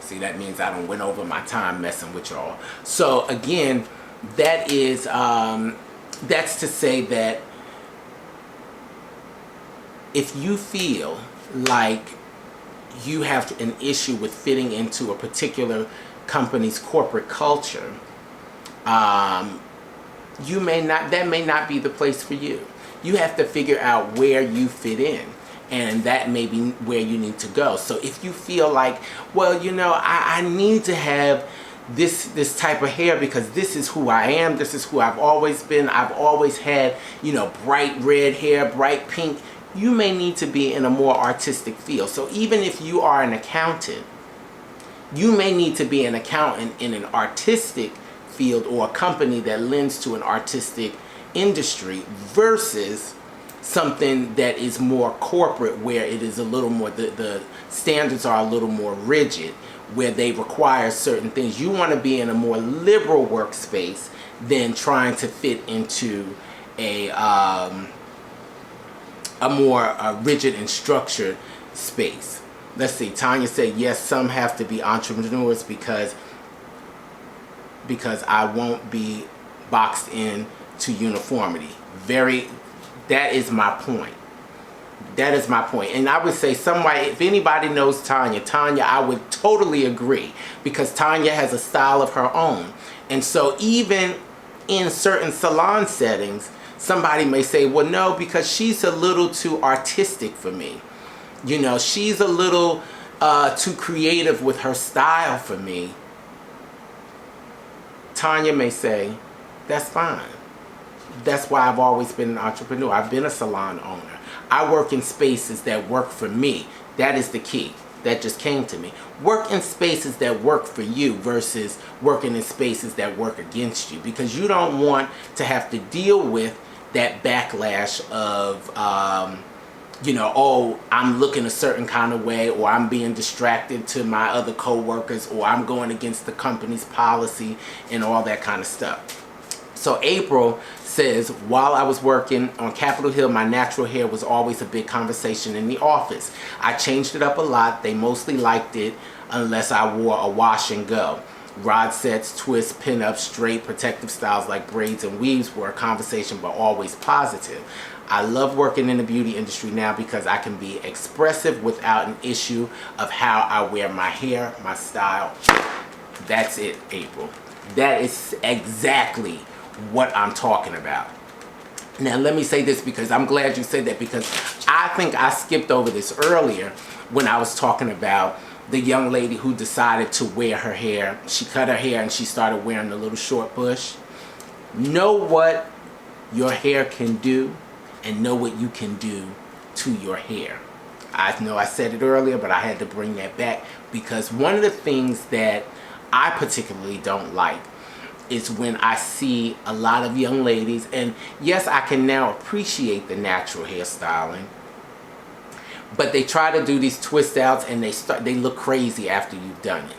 See, that means I don't went over my time messing with y'all. So again, that is that's to say that if you feel like you have an issue with fitting into a particular company's corporate culture, you may not, that may not be the place for you. You have to figure out where you fit in, and that may be where you need to go. So if you feel like, well, you know, I need to have this type of hair because this is who I am, this is who I've always been, I've always had, you know, bright red hair, bright pink, you may need to be in a more artistic field. So even if you are an accountant, you may need to be an accountant in an artistic field or a company that lends to an artistic industry versus something that is more corporate, where it is a little more, the standards are a little more rigid, where they require certain things. You want to be in a more liberal workspace than trying to fit into a more rigid and structured space. Let's see, Tanya said, yes, some have to be entrepreneurs because I won't be boxed in to uniformity. That is my point. That is my point. And I would say somebody, if anybody knows Tanya, I would totally agree, because Tanya has a style of her own. And so even in certain salon settings, somebody may say, well, no, because she's a little too artistic for me. You know, she's a little too creative with her style for me. Tanya may say, that's fine. That's why I've always been an entrepreneur. I've been a salon owner. I work in spaces that work for me. That is the key. That just came to me. Work in spaces that work for you versus working in spaces that work against you, because you don't want to have to deal with that backlash of, you know, oh, I'm looking a certain kind of way, or I'm being distracted to my other co-workers, or I'm going against the company's policy and all that kind of stuff. So April says, while I was working on Capitol Hill, my natural hair was always a big conversation in the office. I changed it up a lot. They mostly liked it unless I wore a wash and go. Rod sets, twists, pin-ups, straight, protective styles like braids and weaves were a conversation, but always positive. I love working in the beauty industry now because I can be expressive without an issue of how I wear my hair, my style. That's it, April. That is exactly what I'm talking about. Now let me say this, because I'm glad you said that, because I think I skipped over this earlier when I was talking about the young lady who decided to wear her hair. She cut her hair and she started wearing the little short bush. Know what your hair can do, and know what you can do to your hair. I know I said it earlier, but I had to bring that back, because one of the things that I particularly don't like is when I see a lot of young ladies, and yes, I can now appreciate the natural hairstyling, but they try to do these twist outs and they look crazy after you've done it.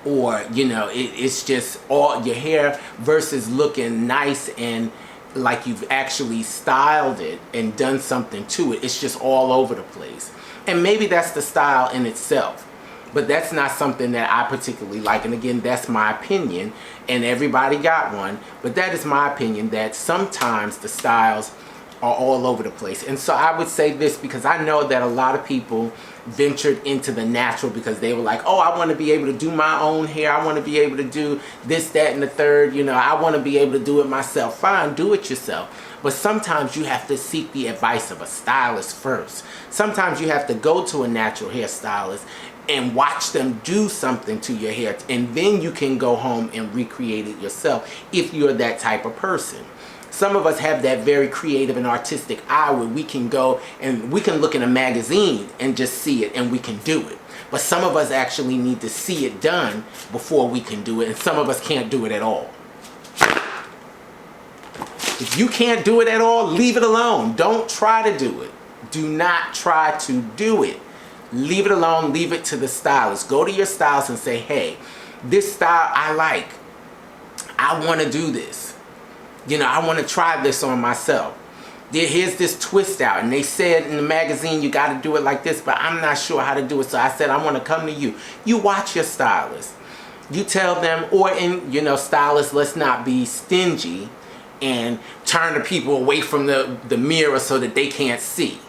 Or, you know, it's just all your hair versus looking nice and like you've actually styled it and done something to it. It's just all over the place. And maybe that's the style in itself, but that's not something that I particularly like. And again, that's my opinion, and everybody got one, but that is my opinion, that sometimes the styles are all over the place. And so I would say this, because I know that a lot of people ventured into the natural because they were like, oh, I want to be able to do my own hair, I want to be able to do this, that, and the third, you know, I want to be able to do it myself. Fine, do it yourself. But sometimes you have to seek the advice of a stylist first. Sometimes you have to go to a natural hairstylist and watch them do something to your hair, and then you can go home and recreate it yourself if you're that type of person. Some of us have that very creative and artistic eye where we can go and we can look in a magazine and just see it and we can do it. But some of us actually need to see it done before we can do it, and some of us can't do it at all. If you can't do it at all, leave it alone. Don't try to do it. Do not try to do it. Leave it alone. Leave it to the stylist. Go to your stylist and say, hey, this style I like. I want to do this. You know, I want to try this on myself. Here's this twist out, and they said in the magazine you got to do it like this, but I'm not sure how to do it, so I said I want to come to you. You watch your stylist. You tell them, or stylists, let's not be stingy and turn the people away from the mirror so that they can't see,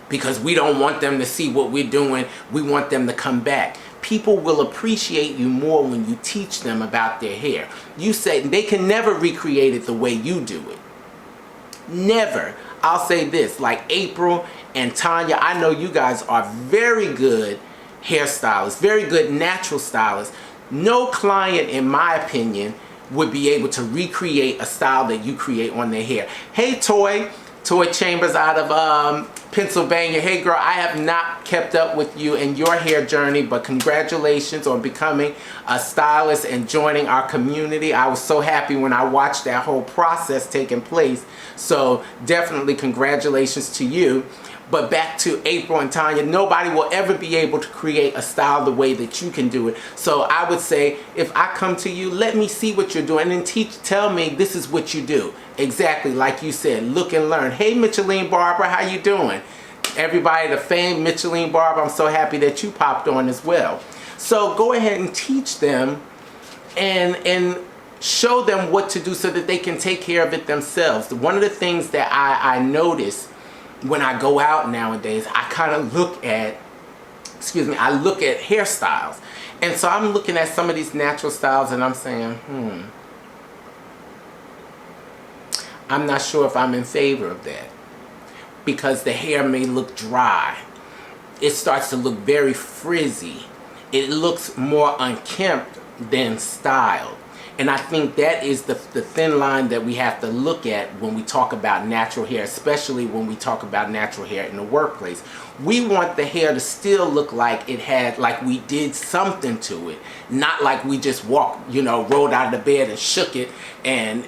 because we don't want them to see what we're doing. We want them to come back. People will appreciate you more when you teach them about their hair. You say they can never recreate it the way you do it. Never. I'll say this, like April and Tanya, I know you guys are very good hairstylists, very good natural stylists. No client, in my opinion, would be able to recreate a style that you create on their hair. Hey, Toy Chambers out of Pennsylvania. Hey girl, I have not kept up with you in your hair journey, but congratulations on becoming a stylist and joining our community. I was so happy when I watched that whole process taking place. So definitely congratulations to you. But back to April and Tanya, nobody will ever be able to create a style the way that you can do it. So I would say, if I come to you, let me see what you're doing and tell me this is what you do. Exactly like you said, look and learn. Hey, Micheline Barber, how you doing? Everybody, the famed Micheline Barber, I'm so happy that you popped on as well. So go ahead and teach them and show them what to do so that they can take care of it themselves. One of the things that I notice when I go out nowadays, I kind of look at, I look at hairstyles. And so I'm looking at some of these natural styles and I'm saying, I'm not sure if I'm in favor of that, because the hair may look dry. It starts to look very frizzy. It looks more unkempt than styled. And I think that is the thin line that we have to look at when we talk about natural hair, especially when we talk about natural hair in the workplace. We want the hair to still look like it had, like we did something to it, not like we just walked, rolled out of the bed and shook it and,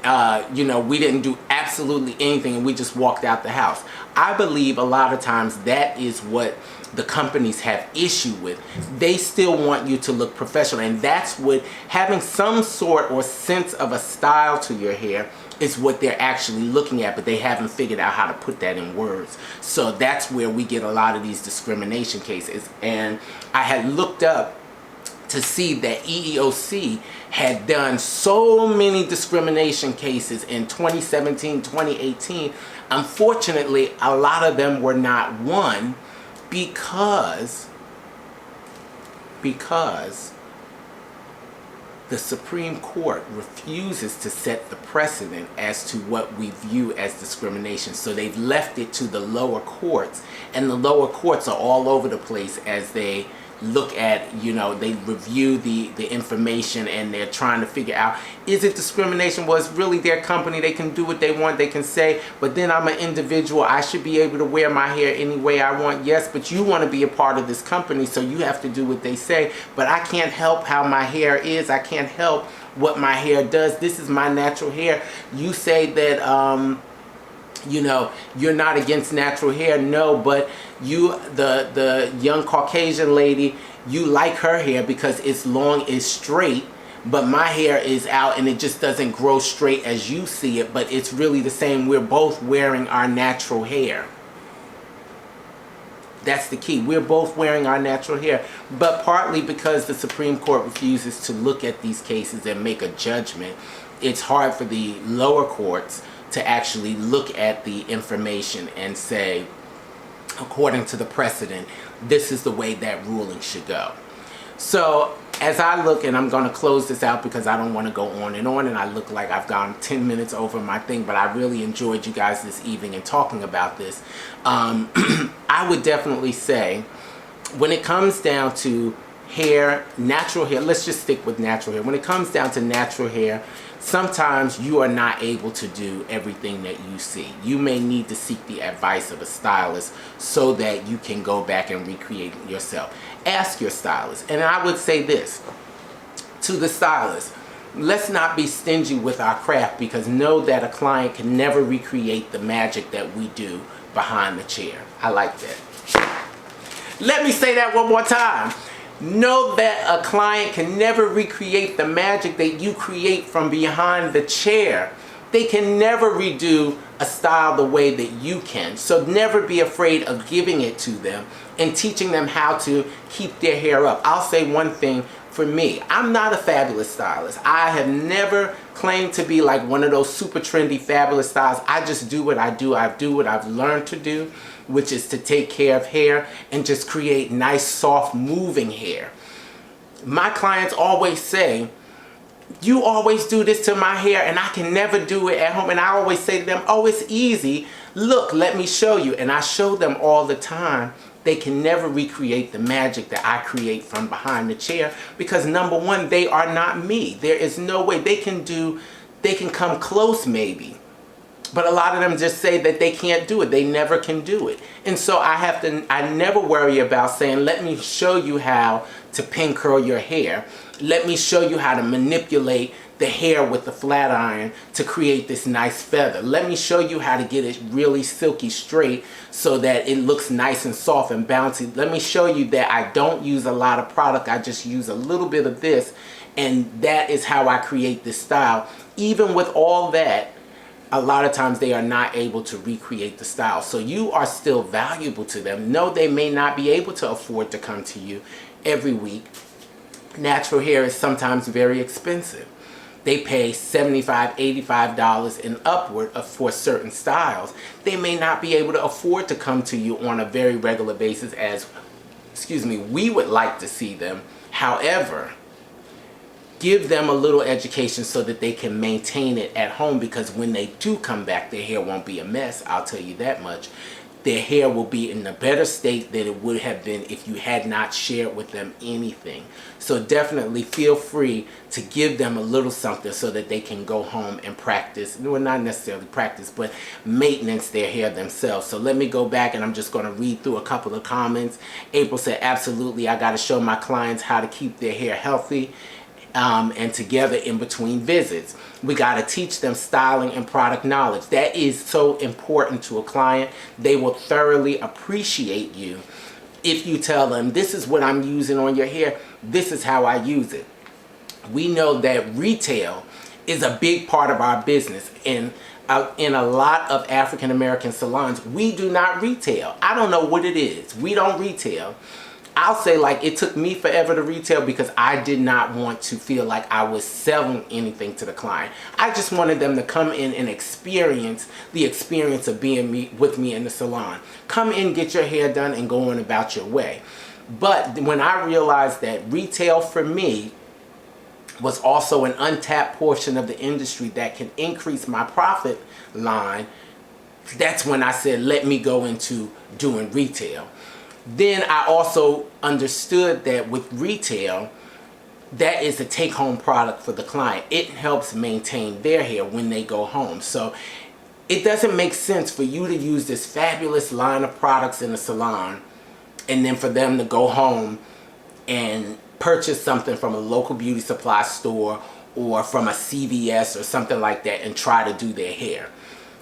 we didn't do absolutely anything and we just walked out the house. I believe a lot of times that is what the companies have issue with. They still want you to look professional, and that's what having some sort or sense of a style to your hair is what they're actually looking at, but they haven't figured out how to put that in words. So that's where we get a lot of these discrimination cases. And I had looked up to see that EEOC had done so many discrimination cases in 2017, 2018. Unfortunately, a lot of them were not won because the Supreme Court refuses to set the precedent as to what we view as discrimination. So they've left it to the lower courts, and the lower courts are all over the place as they look at, they review the information, and they're trying to figure out, is it discrimination? Well, it's really their company. They can do what they want. They can say, but then I'm an individual. I should be able to wear my hair any way I want. Yes, but you want to be a part of this company, so you have to do what they say. But I can't help how my hair is. I can't help what my hair does. This is my natural hair. You say that, you're not against natural hair. No, but you, the young Caucasian lady, you like her hair because it's long, it's straight, but my hair is out and it just doesn't grow straight as you see it, but it's really the same. We're both wearing our natural hair. That's the key. We're both wearing our natural hair, but partly because the Supreme Court refuses to look at these cases and make a judgment, it's hard for the lower courts to actually look at the information and say, according to the precedent, this is the way that ruling should go. So as I look, and I'm going to close this out because I don't want to go on, and I look like I've gone 10 minutes over my thing, but I really enjoyed you guys this evening and talking about this. I would definitely say, when it comes down to hair, natural hair, let's just stick with natural hair. When it comes down to natural hair, sometimes you are not able to do everything that you see. You may need to seek the advice of a stylist so that you can go back and recreate it yourself. Ask your stylist. And I would say this to the stylist: let's not be stingy with our craft, because know that a client can never recreate the magic that we do behind the chair. I like that. Let me say that one more time. Know that a client can never recreate the magic that you create from behind the chair, they can never redo a style the way that you can. So never be afraid of giving it to them and teaching them how to keep their hair up. I'll say one thing for me. I'm not a fabulous stylist. I have never claimed to be like one of those super trendy fabulous stylists. I just do what I do. I do what I've learned to do, which is to take care of hair and just create nice, soft, moving hair. My clients always say, you always do this to my hair and I can never do it at home. And I always say to them, oh, it's easy. Look, let me show you. And I show them all the time. They can never recreate the magic that I create from behind the chair because number one, they are not me. There is no way they can come close maybe. But a lot of them just say that they can't do it. They never can do it. And so I never worry about saying, let me show you how to pin curl your hair. Let me show you how to manipulate the hair with the flat iron to create this nice feather. Let me show you how to get it really silky straight so that it looks nice and soft and bouncy. Let me show you that I don't use a lot of product. I just use a little bit of this, and that is how I create this style. Even with all that, a lot of times they are not able to recreate the style. So you are still valuable to them. No, they may not be able to afford to come to you every week. Natural hair is sometimes very expensive. They pay $75, $85 and upward for certain styles. They may not be able to afford to come to you on a very regular basis as, we would like to see them. However, give them a little education so that they can maintain it at home, because when they do come back, their hair won't be a mess, I'll tell you that much. Their hair will be in a better state than it would have been if you had not shared with them anything. So definitely feel free to give them a little something so that they can go home and practice, well, not necessarily practice, but maintenance their hair themselves. So let me go back and I'm just going to read through a couple of comments. April said, absolutely, I got to show my clients how to keep their hair healthy and together in between visits. We got to teach them styling and product knowledge. That is so important to a client. They will thoroughly appreciate you if you tell them, this is what I'm using on your hair, this is how I use it. We know that retail is a big part of our business, and in a lot of African American salons, we do not retail. I don't know what it is. We don't retail. I'll say, like, it took me forever to retail because I did not want to feel like I was selling anything to the client. I just wanted them to come in and experience the experience of being with me in the salon. Come in, get your hair done, and go on about your way. But when I realized that retail for me was also an untapped portion of the industry that can increase my profit line, that's when I said, let me go into doing retail. Then I also understood that with retail, that is a take-home product for the client. It helps maintain their hair when they go home. So it doesn't make sense for you to use this fabulous line of products in the salon and then for them to go home and purchase something from a local beauty supply store or from a CVS or something like that and try to do their hair.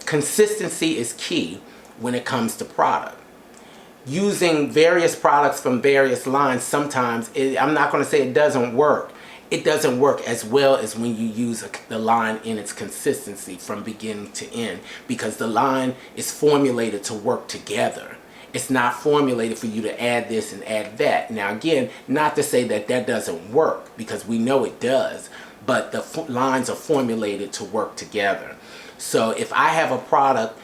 Consistency is key when it comes to product. Using various products from various lines, sometimes, I'm not going to say it doesn't work. It doesn't work as well as when you use the line in its consistency from beginning to end, because the line is formulated to work together. It's not formulated for you to add this and add that. Now again, not to say that that doesn't work, because we know it does, but the lines are formulated to work together. So if I have a product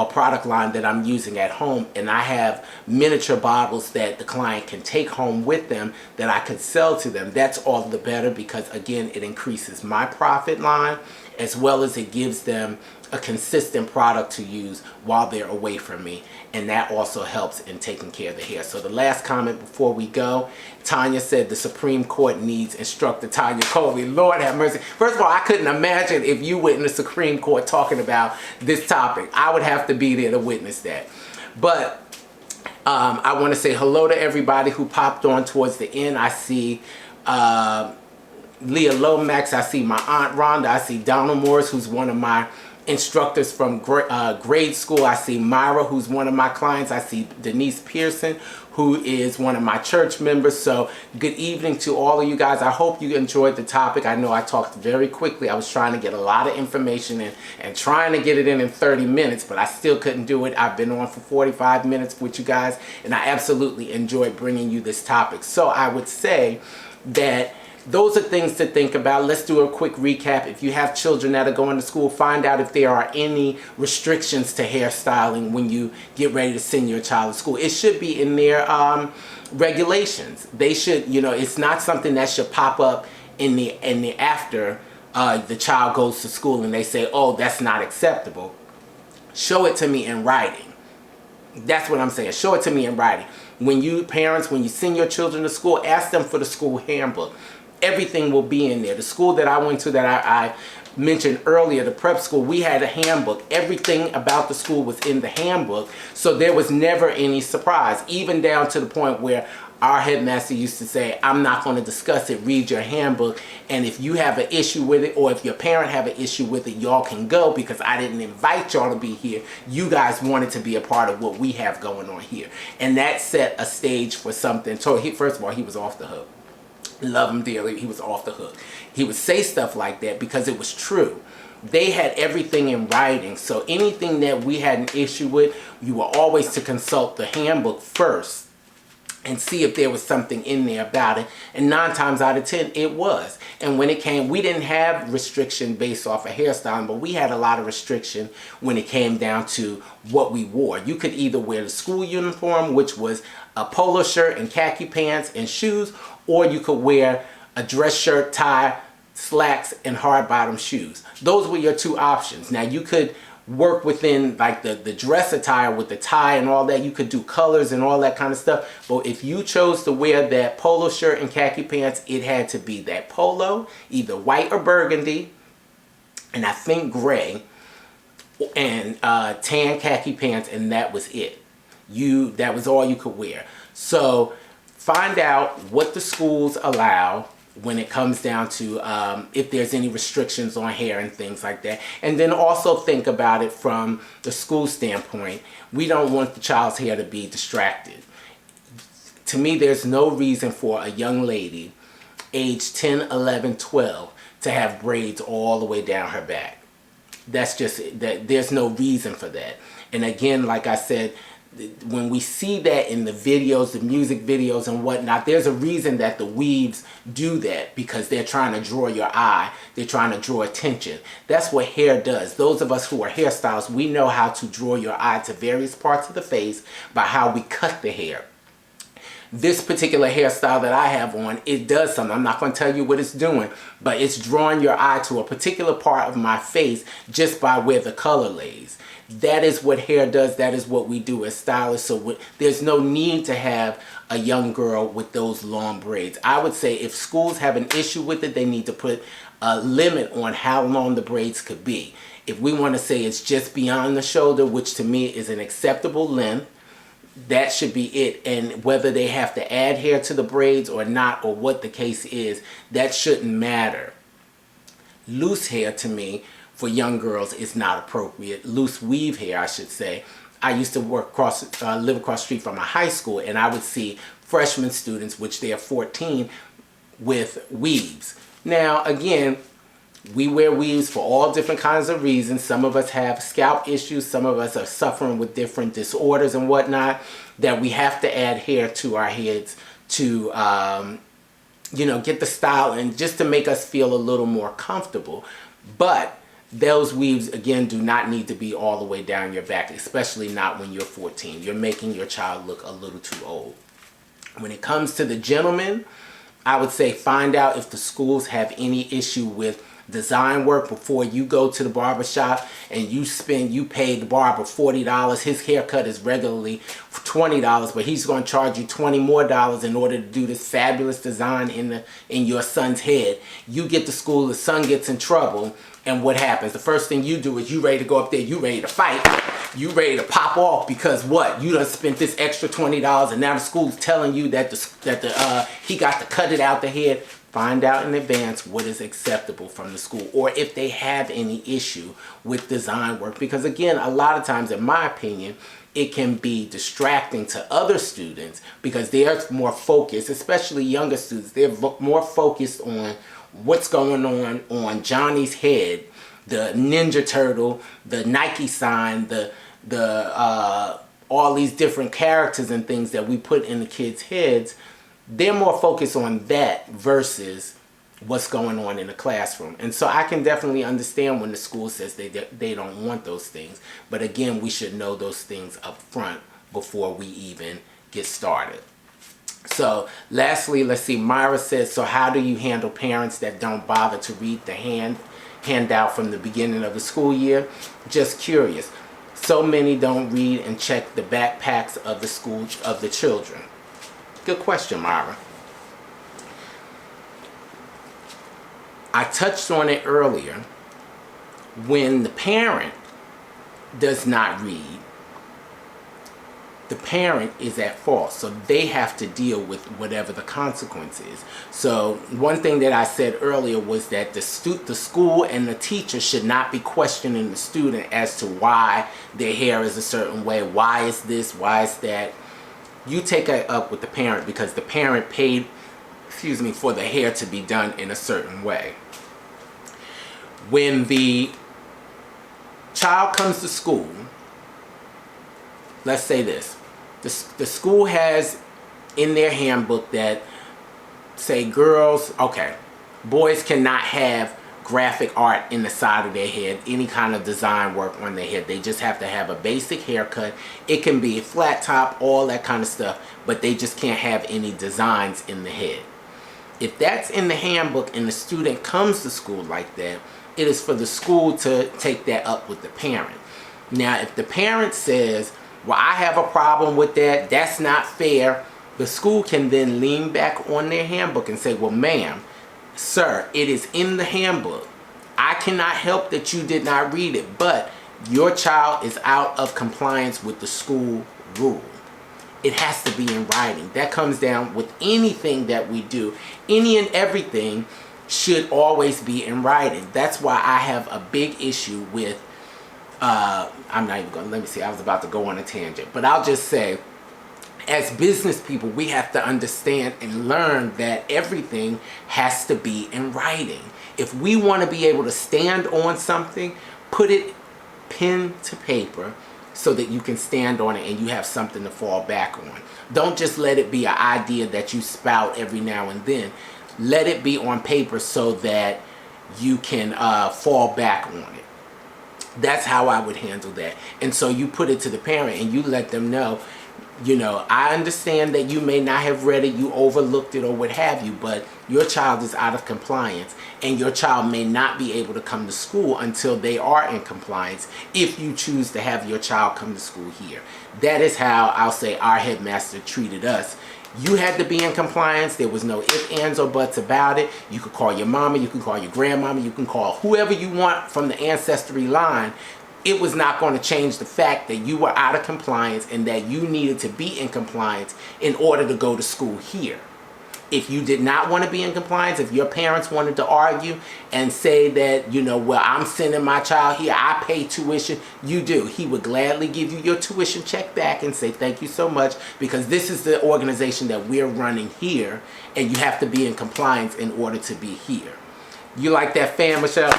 product line that I'm using at home, and I have miniature bottles that the client can take home with them that I could sell to them, that's all the better, because again, it increases my profit line as well as it gives them a consistent product to use while they're away from me, and that also helps in taking care of the hair. So the last comment before we go, Tanya said the Supreme Court needs instructor Tanya Coley. Lord have mercy. First of all, I couldn't imagine if you were in the Supreme Court talking about this topic. I would have to be there to witness that. But I want to say hello to everybody who popped on towards the end. I see Leah Lomax, I see my Aunt Rhonda, I see Donald Morris, who's one of my instructors from grade school. I see Myra, who's one of my clients. I see Denise Pearson, who is one of my church members. So good evening to all of you guys. I hope you enjoyed the topic. I know I talked very quickly. I was trying to get a lot of information in and trying to get it in 30 minutes, but I still couldn't do it. I've been on for 45 minutes with you guys, and I absolutely enjoyed bringing you this topic. So I would say that those are things to think about. Let's do a quick recap. If you have children that are going to school, find out if there are any restrictions to hairstyling when you get ready to send your child to school. It should be in their regulations. They should, you know, it's not something that should pop up in the after the child goes to school and they say, oh, that's not acceptable. Show it to me in writing. That's what I'm saying. Show it to me in writing. When you parents, when you send your children to school, ask them for the school handbook. Everything will be in there. The school that I went to that I mentioned earlier, the prep school, we had a handbook. Everything about the school was in the handbook, so there was never any surprise, even down to the point where our headmaster used to say, I'm not going to discuss it, read your handbook, and if you have an issue with it, or if your parent have an issue with it, y'all can go, because I didn't invite y'all to be here. You guys wanted to be a part of what we have going on here. And that set a stage for something. So first of all, he was off the hook. Love him dearly. He was off the hook. He would say stuff like that because it was true. They had everything in writing. So anything that we had an issue with, you were always to consult the handbook first and see if there was something in there about it. And 9 times out of 10, it was. And when it came, we didn't have restriction based off of hairstyling, but we had a lot of restriction when it came down to what we wore. You could either wear the school uniform, which was a polo shirt and khaki pants and shoes, or you could wear a dress shirt, tie, slacks, and hard bottom shoes. Those were your 2 options. Now you could work within like the dress attire with the tie and all that. You could do colors and all that kind of stuff. But if you chose to wear that polo shirt and khaki pants, it had to be that polo, either white or burgundy, and I think gray, and tan khaki pants, and that was it. That was all you could wear. So find out what the schools allow when it comes down to if there's any restrictions on hair and things like that. And then also think about it from the school standpoint. We don't want the child's hair to be distracted. To me, there's no reason for a young lady, age 10, 11, 12, to have braids all the way down her back. That's just, there's no reason for that. And again, like I said, when we see that in the videos, the music videos and whatnot, there's a reason that the weaves do that, because they're trying to draw your eye. They're trying to draw attention. That's what hair does. Those of us who are hairstylists, we know how to draw your eye to various parts of the face by how we cut the hair. This particular hairstyle that I have on, it does something. I'm not going to tell you what it's doing, but it's drawing your eye to a particular part of my face just by where the color lays. That is what hair does. That is what we do as stylists. So there's no need to have a young girl with those long braids. I would say if schools have an issue with it, they need to put a limit on how long the braids could be. If we want to say it's just beyond the shoulder, which to me is an acceptable length, that should be it. And whether they have to add hair to the braids or not, or what the case is, that shouldn't matter. Loose hair to me for young girls is not appropriate. Loose weave hair, I should say. I used to live across the street from a high school, and I would see freshman students, which they are 14, with weaves. Now, again, we wear weaves for all different kinds of reasons. Some of us have scalp issues. Some of us are suffering with different disorders and whatnot, that we have to add hair to our heads to, get the style and just to make us feel a little more comfortable. But those weaves, again, do not need to be all the way down your back, especially not when you're 14. You're making your child look a little too old. When it comes to the gentlemen, I would say find out if the schools have any issue with design work before you go to the barber shop and you pay the barber $40. His haircut is regularly $20, but he's going to charge you $20 more in order to do this fabulous design in your son's head. You get to school, the son gets in trouble, and what happens? The first thing you do is you ready to go up there, you ready to fight, you ready to pop off, because what? You done spent this extra $20, and now the school's telling you that he got to cut it out the head. Find out in advance what is acceptable from the school, or if they have any issue with design work. Because again, a lot of times, in my opinion, it can be distracting to other students because they're more focused, especially younger students. They're more focused on what's going on Johnny's head, the Ninja Turtle, the Nike sign, the all these different characters and things that we put in the kids' heads. They're more focused on that versus what's going on in the classroom. And so I can definitely understand when the school says they don't want those things. But again, we should know those things up front before we even get started. So lastly, let's see, Myra says, so how do you handle parents that don't bother to read the handout from the beginning of the school year? Just curious. So many don't read and check the backpacks of the children. Good question, Myra. I touched on it earlier. When the parent does not read, the parent is at fault, so they have to deal with whatever the consequence is. So one thing that I said earlier was that the school and the teacher should not be questioning the student as to why their hair is a certain way, why is this, why is that. You take it up with the parent because the parent paid, for the hair to be done in a certain way. When the child comes to school, let's say this, the school has in their handbook that say girls, okay, boys cannot have graphic art in the side of their head, any kind of design work on their head. They just have to have a basic haircut. It can be a flat top, all that kind of stuff, but they just can't have any designs in the head. If that's in the handbook and the student comes to school like that, it is for the school to take that up with the parent. Now, if the parent says, well, I have a problem with that, that's not fair, the school can then lean back on their handbook and say, well, ma'am, sir, it is in the handbook. I cannot help that you did not read it, but your child is out of compliance with the school rule. It has to be in writing. That comes down with anything that we do. Any and everything should always be in writing. That's why I have a big issue with, I'm not even going to, I was about to go on a tangent, but I'll just say, as business people, we have to understand and learn that everything has to be in writing. If we want to be able to stand on something, put it pen to paper so that you can stand on it and you have something to fall back on. Don't just let it be an idea that you spout every now and then. Let it be on paper so that you can fall back on it. That's how I would handle that. And so you put it to the parent and you let them know, I understand that you may not have read it, you overlooked it or what have you, but your child is out of compliance and your child may not be able to come to school until they are in compliance if you choose to have your child come to school here. That is how I'll say our headmaster treated us. You had to be in compliance. There was no ifs, ands, or buts about it. You could call your mama, you can call your grandmama, you can call whoever you want from the ancestry line. It was not going to change the fact that you were out of compliance and that you needed to be in compliance in order to go to school here. If you did not want to be in compliance, if your parents wanted to argue and say that, well, I'm sending my child here, I pay tuition, you do. He would gladly give you your tuition check back and say thank you so much because this is the organization that we're running here and you have to be in compliance in order to be here. You like that fan, Michelle?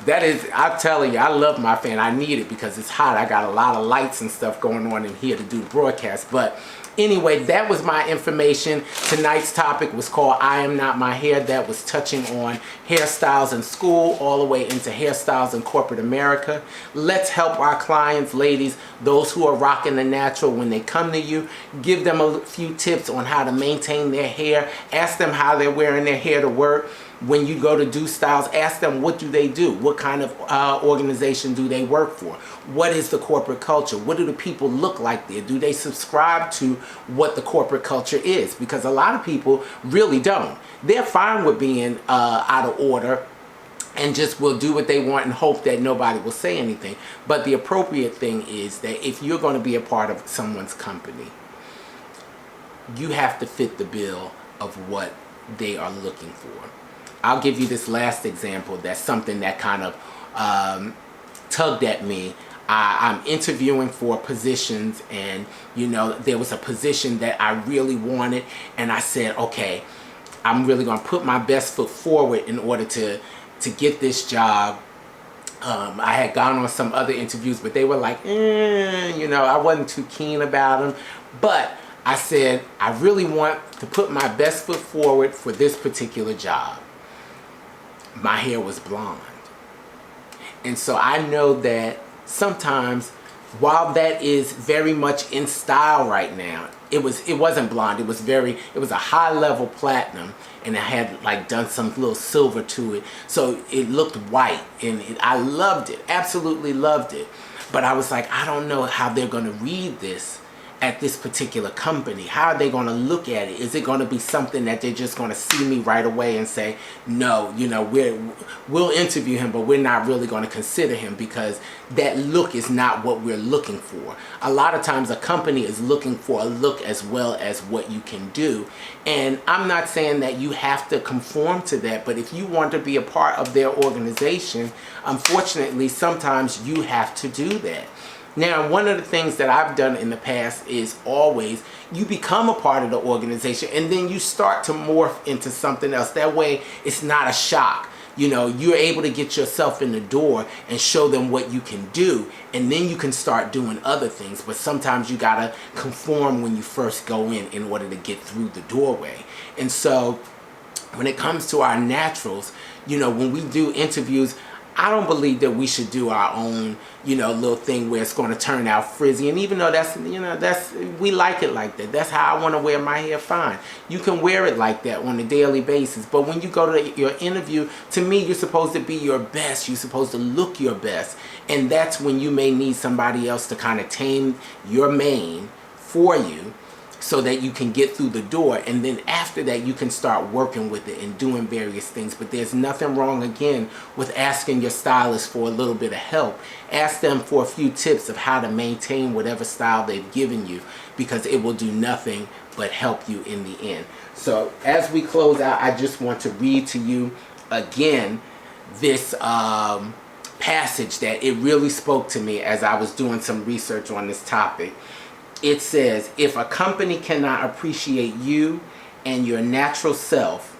That is, I'm telling you, I love my fan. I need it because it's hot. I got a lot of lights and stuff going on in here to do the broadcast. But anyway, that was my information. Tonight's topic was called I Am Not My Hair. That was touching on hairstyles in school all the way into hairstyles in corporate America. Let's help our clients, ladies, those who are rocking the natural when they come to you. Give them a few tips on how to maintain their hair. Ask them how they're wearing their hair to work. When you go to do styles, ask them what do they do? What kind of organization do they work for? What is the corporate culture? What do the people look like there? Do they subscribe to what the corporate culture is? Because a lot of people really don't. They're fine with being out of order and just will do what they want and hope that nobody will say anything. But the appropriate thing is that if you're going to be a part of someone's company, you have to fit the bill of what they are looking for. I'll give you this last example. That's something that kind of tugged at me. I'm interviewing for positions, and there was a position that I really wanted, and I said, okay, I'm really going to put my best foot forward in order to get this job. I had gone on some other interviews, but they were like, I wasn't too keen about them. But I said, I really want to put my best foot forward for this particular job. My hair was blonde. And so I know that sometimes, while that is very much in style right now, it wasn't blonde. It was a high level platinum, and it had like done some little silver to it, so it looked white, and I loved it, absolutely loved it. But I was like, I don't know how they're going to read this at this particular company. How are they going to look at it? Is it going to be something that they're just going to see me right away and say, no, we'll interview him, but we're not really going to consider him because that look is not what we're looking for. A lot of times a company is looking for a look as well as what you can do. And I'm not saying that you have to conform to that, but if you want to be a part of their organization, unfortunately, sometimes you have to do that. Now, one of the things that I've done in the past is always you become a part of the organization and then you start to morph into something else. That way, it's not a shock. You're able to get yourself in the door and show them what you can do, and then you can start doing other things. But sometimes you gotta conform when you first go in order to get through the doorway. And so when it comes to our naturals, when we do interviews, I don't believe that we should do our own, little thing where it's going to turn out frizzy. And even though we like it like that. That's how I want to wear my hair fine. You can wear it like that on a daily basis. But when you go to your interview, to me, you're supposed to be your best. You're supposed to look your best. And that's when you may need somebody else to kind of tame your mane for you, so that you can get through the door, and then after that you can start working with it and doing various things. But there's nothing wrong, again, with asking your stylist for a little bit of help. Ask them for a few tips of how to maintain whatever style they've given you, because it will do nothing but help you in the end. So as we close out, I just want to read to you again this passage that it really spoke to me as I was doing some research on this topic. It says, if a company cannot appreciate you and your natural self,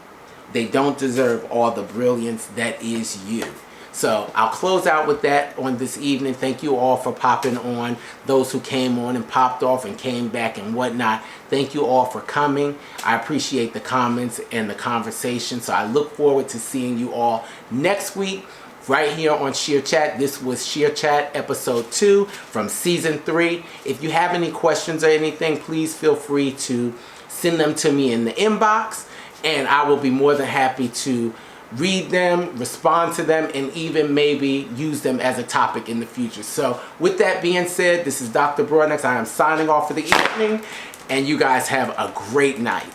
they don't deserve all the brilliance that is you. So I'll close out with that on this evening. Thank you all for popping on. Those who came on and popped off and came back and whatnot, thank you all for coming. I appreciate the comments and the conversation. So I look forward to seeing you all next week, right here on Sheer Chat. This was Sheer Chat episode 2 from season 3. If you have any questions or anything, please feel free to send them to me in the inbox, and I will be more than happy to read them, respond to them, and even maybe use them as a topic in the future. So with that being said, this is Dr. Broadnex. I am signing off for the evening, and you guys have a great night.